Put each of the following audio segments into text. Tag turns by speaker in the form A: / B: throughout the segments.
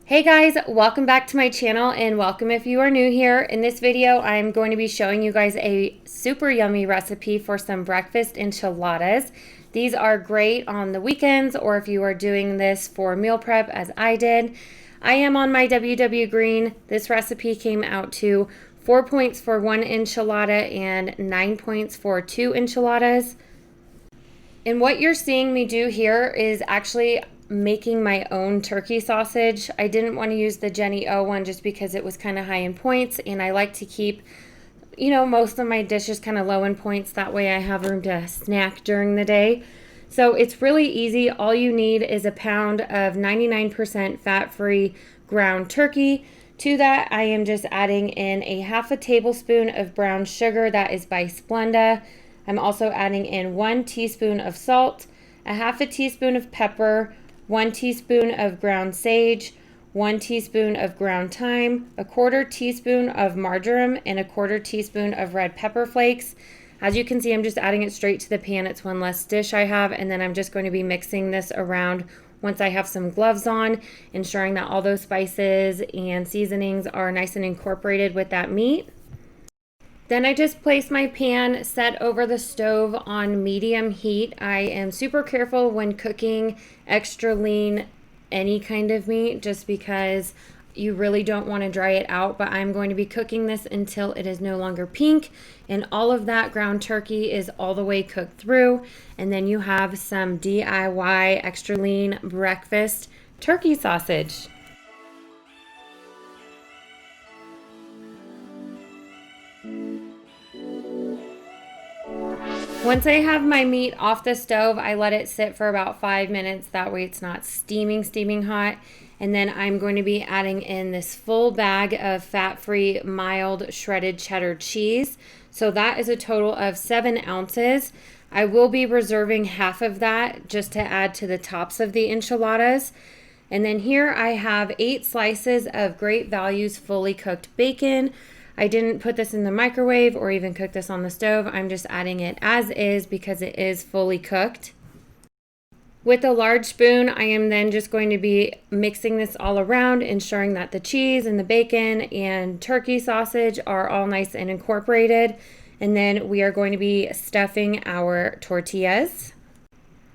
A: Hey guys, welcome back to my channel and welcome if you are new here. In this video, I'm going to be showing you guys a super yummy recipe for some breakfast enchiladas. These are great on the weekends or if you are doing this for meal prep as I did. I am on myWW green. This recipe came out to 4 points for 1 enchilada and 9 points for 2 enchiladas. And what you're seeing me do here is actually making my own turkey sausage. I didn't want to use the Jenny O one just because it was kind of high in points, and I like to keep, most of my dishes kind of low in points. That way I have room to snack during the day. So it's really easy. All you need is a pound of 99% fat-free ground turkey. To that, I am just adding in a half a tablespoon of brown sugar. That is by Splenda. I'm also adding in 1 teaspoon of salt, a half a teaspoon of pepper, 1 teaspoon of ground sage, 1 teaspoon of ground thyme, a 1/4 teaspoon of marjoram, and a 1/4 teaspoon of red pepper flakes. As you can see, I'm just adding it straight to the pan. It's one less dish I have, and then I'm just going to be mixing this around once I have some gloves on, ensuring that all those spices and seasonings are nice and incorporated with that meat. Then I just place my pan set over the stove on medium heat. I am super careful when cooking extra lean any kind of meat just because you really don't want to dry it out, but I'm going to be cooking this until it is no longer pink and all of that ground turkey is all the way cooked through, and then you have some DIY extra lean breakfast turkey sausage. Once I have my meat off the stove, I let it sit for about 5 minutes. That way it's not steaming hot. And then I'm going to be adding in this full bag of fat-free, mild shredded cheddar cheese. So that is a total of 7 ounces. I will be reserving half of that just to add to the tops of the enchiladas. And then here I have 8 slices of Great Values fully cooked bacon. I didn't put this in the microwave or even cook this on the stove. I'm just adding it as is because it is fully cooked. With a large spoon, I am then just going to be mixing this all around, ensuring that the cheese and the bacon and turkey sausage are all nice and incorporated. And then we are going to be stuffing our tortillas.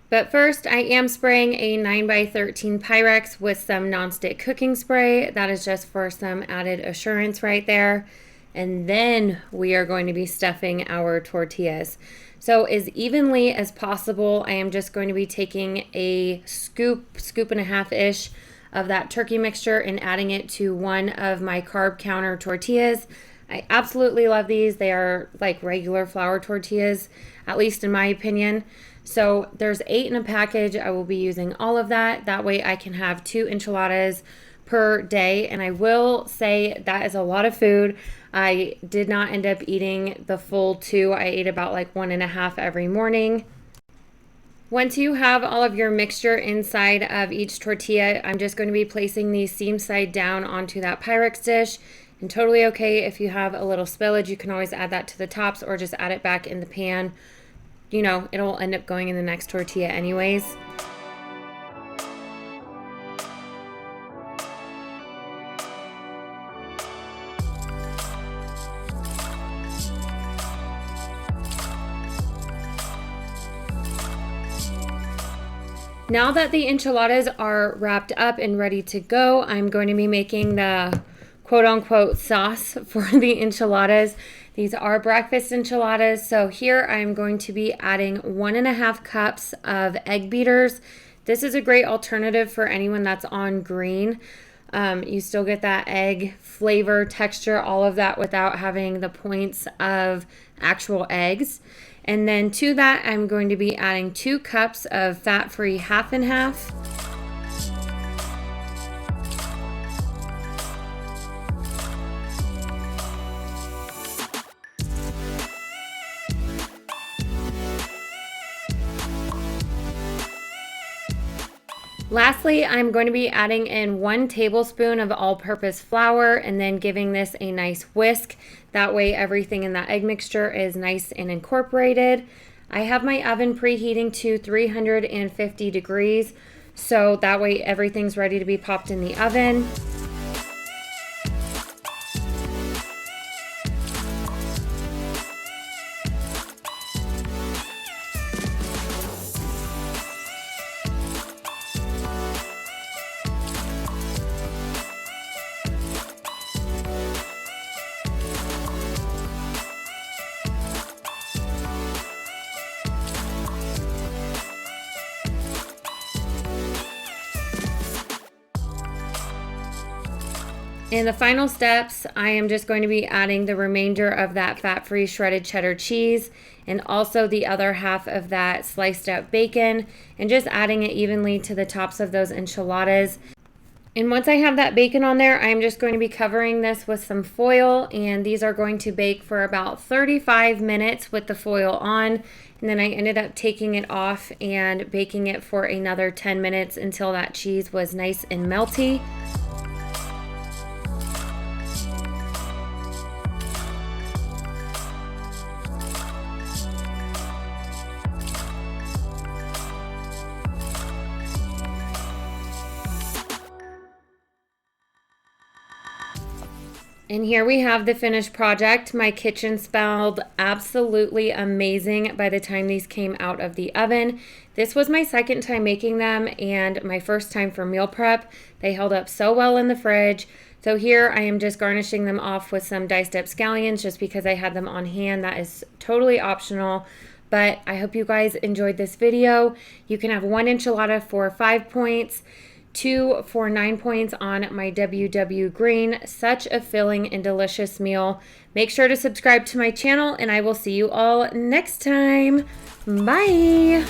A: But first, I am spraying a 9x13 Pyrex with some Nonstick cooking spray. That is just for some added assurance right there. And then we are going to be stuffing our tortillas. So as evenly as possible, I am just going to be taking a scoop and a half-ish of that turkey mixture and adding it to one of my carb counter tortillas. I absolutely love these. They are like regular flour tortillas, at least in my opinion. So there's 8 in a package. I will be using all of that. That way I can have 2 enchiladas per day. And I will say that is a lot of food. I did not end up eating the full 2. I ate about like 1.5 every morning. Once you have all of your mixture inside of each tortilla, I'm just going to be placing these seam side down onto that Pyrex dish. And totally okay if you have a little spillage, you can always add that to the tops or just add it back in the pan. It'll end up going in the next tortilla anyways. Now that the enchiladas are wrapped up and ready to go, I'm going to be making the quote-unquote sauce for the enchiladas. These are breakfast enchiladas. So here I'm going to be adding 1.5 cups of egg beaters. This is a great alternative for anyone that's on green. You still get that egg flavor, texture, all of that without having the points of actual eggs. And then to that, I'm going to be adding 2 cups of fat-free half and half. Lastly, I'm going to be adding in 1 tablespoon of all-purpose flour and then giving this a nice whisk. That way everything in that egg mixture is nice and incorporated. I have my oven preheating to 350 degrees. So that way everything's ready to be popped in the oven. In the final steps, I am just going to be adding the remainder of that fat-free shredded cheddar cheese and also the other half of that sliced up bacon, and just adding it evenly to the tops of those enchiladas. And once I have that bacon on there, I'm just going to be covering this with some foil, and these are going to bake for about 35 minutes with the foil on. And then I ended up taking it off and baking it for another 10 minutes until that cheese was nice and melty. And here we have the finished project. My kitchen smelled absolutely amazing by the time these came out of the oven. This was my second time making them and my first time for meal prep. They held up so well in the fridge. So here I am just garnishing them off with some diced up scallions just because I had them on hand. That is totally optional. But I hope you guys enjoyed this video. You can have 1 enchilada for 5 points. 2 for 9 points on myWW green. Such a filling and delicious meal. Make sure to subscribe to my channel and I will see you all next time. Bye.